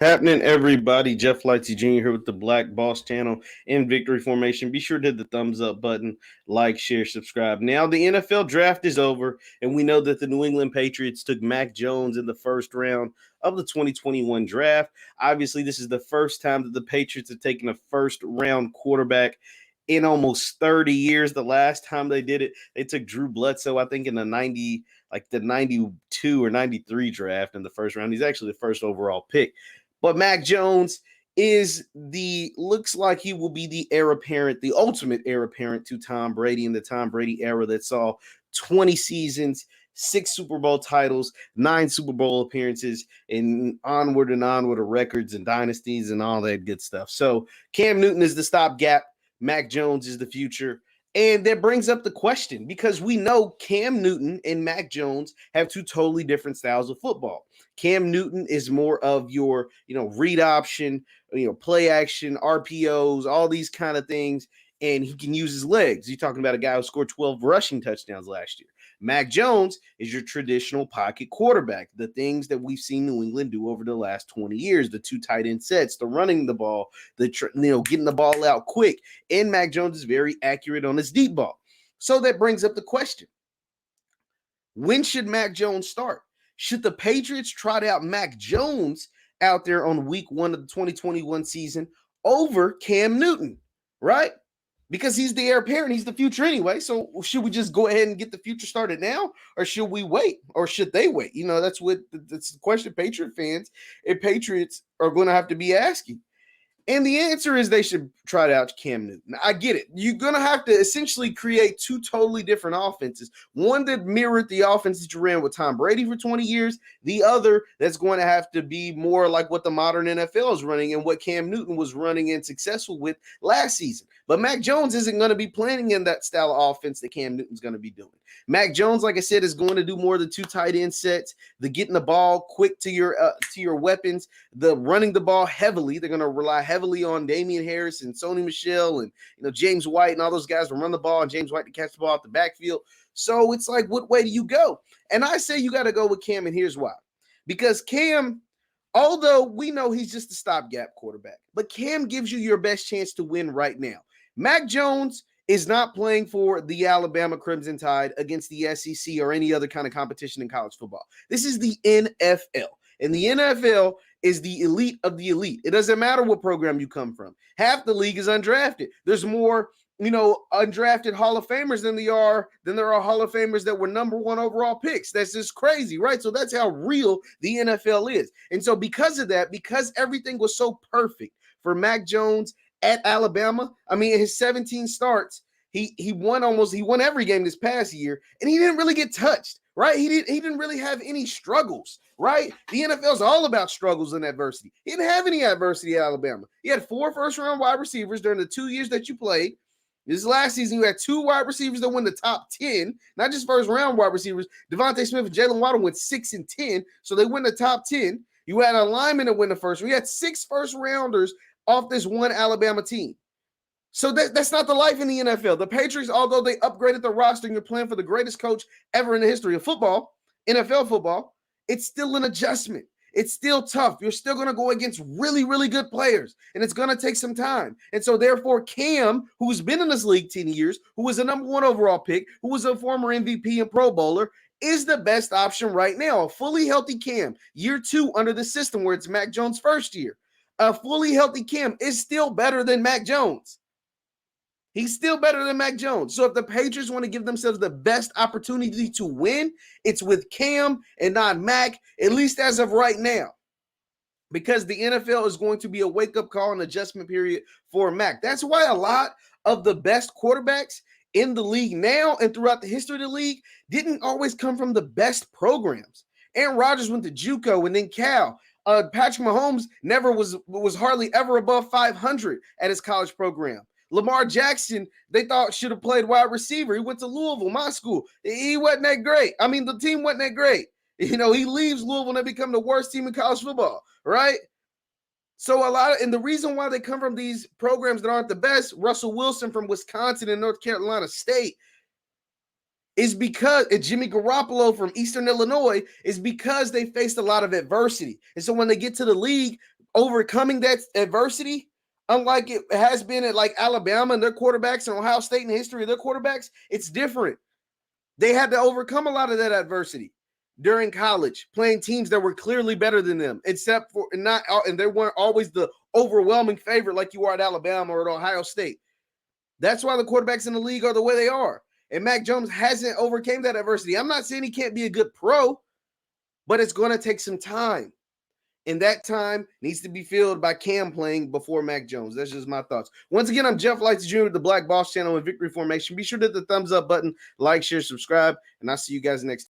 Happening, everybody. Jeff Lightsy Jr. here with the Black Boss Channel in Victory Formation. Be sure to hit the thumbs up button, like, share, subscribe. Now, the NFL draft is over, and we know that the New England Patriots took Mac Jones in the first round of the 2021 draft. Obviously, this is the first time that the Patriots have taken a first round quarterback in almost 30 years. The last time they did it, they took Drew Bledsoe, I think, in the 92 or 93 draft in the first round. He's actually the first overall pick. But Mac Jones looks like he will be the heir apparent, the ultimate heir apparent to Tom Brady in the Tom Brady era that saw 20 seasons, 6 Super Bowl titles, 9 Super Bowl appearances, and onward of records and dynasties and all that good stuff. So Cam Newton is the stopgap. Mac Jones is the future. And that brings up the question, because we know Cam Newton and Mac Jones have two totally different styles of football. Cam Newton is more of your, read option, play action, RPOs, all these kind of things, and he can use his legs. You're talking about a guy who scored 12 rushing touchdowns last year. Mac Jones is your traditional pocket quarterback, the things that we've seen New England do over the last 20 years, the 2 tight end sets, the running the ball, getting the ball out quick. And Mac Jones is very accurate on his deep ball. So that brings up the question, when should Mac Jones start? Should the Patriots trot out Mac Jones out there on week 1 of the 2021 season over Cam Newton, right? Because he's the heir apparent, he's the future anyway. So should we just go ahead and get the future started now, or should we wait, or should they wait? That's the question Patriot fans and Patriots are going to have to be asking. And the answer is they should try out Cam Newton. I get it. You're going to have to essentially create 2 totally different offenses. One that mirrored the offense that you ran with Tom Brady for 20 years. The other that's going to have to be more like what the modern NFL is running and what Cam Newton was running and successful with last season. But Mac Jones isn't going to be playing in that style of offense that Cam Newton's going to be doing. Mac Jones, like I said, is going to do more of the 2 tight end sets, the getting the ball quick to your weapons, the running the ball heavily. They're going to rely heavily on Damian Harris and Sony Michel and James White and all those guys to run the ball, and James White to catch the ball out the backfield. So it's like, what way do you go? And I say you got to go with Cam, and here's why. Because Cam, although we know he's just a stopgap quarterback, but Cam gives you your best chance to win right now. Mac Jones is not playing for the Alabama Crimson Tide against the SEC or any other kind of competition in college football. This is the NFL. And the NFL is the elite of the elite. It doesn't matter what program you come from. Half the league is undrafted. There's more, undrafted Hall of Famers than there are Hall of Famers that were number 1 overall picks. That's just crazy, right? So that's how real the NFL is. And so because of that, because everything was so perfect for Mac Jones at Alabama, his 17 starts, he won every game this past year, and he didn't really get touched, right? He didn't really have any struggles, right? The NFL is all about struggles and adversity. He didn't have any adversity at Alabama. He had 4 first-round wide receivers during the 2 years that you played. This last season, you had 2 wide receivers that won the top 10, not just first-round wide receivers. Devontae Smith and Jalen Waddle went 6 and 10, so they win the top 10. You had a lineman that win the first. We had 6 first-rounders off this one Alabama team. So that's not the life in the NFL. The Patriots, although they upgraded the roster and you're playing for the greatest coach ever in the history of football, NFL football, it's still an adjustment. It's still tough. You're still going to go against really, really good players, and it's going to take some time. And so therefore, Cam, who's been in this league 10 years, who was a number 1 overall pick, who was a former MVP and Pro Bowler, is the best option right now. A fully healthy Cam, year 2 under the system where it's Mac Jones' first year. A fully healthy Cam is still better than Mac Jones. He's still better than Mac Jones. So if the Patriots want to give themselves the best opportunity to win, it's with Cam and not Mac, at least as of right now. Because the NFL is going to be a wake-up call and adjustment period for Mac. That's why a lot of the best quarterbacks in the league now and throughout the history of the league didn't always come from the best programs. Aaron Rodgers went to JUCO and then Cal. Patrick Mahomes never was hardly ever above 500 at his college program. Lamar Jackson, they thought should have played wide receiver. He went to Louisville, my school. He wasn't that great. The team wasn't that great. He leaves Louisville and they become the worst team in college football, right? So and the reason why they come from these programs that aren't the best, Russell Wilson from Wisconsin and North Carolina State, is because Jimmy Garoppolo from Eastern Illinois is because they faced a lot of adversity. And so when they get to the league, overcoming that adversity, unlike it has been at like Alabama and their quarterbacks and Ohio State in the history of their quarterbacks. It's different. They had to overcome a lot of that adversity during college, playing teams that were clearly better than them, except for and they weren't always the overwhelming favorite like you are at Alabama or at Ohio State. That's why the quarterbacks in the league are the way they are. And Mac Jones hasn't overcame that adversity. I'm not saying he can't be a good pro, but it's going to take some time. And that time needs to be filled by Cam playing before Mac Jones. That's just my thoughts. Once again, I'm Jeff Lightsy Jr. with the Black Boss Channel and Victory Formation. Be sure to hit the thumbs up button, like, share, subscribe, and I'll see you guys next time.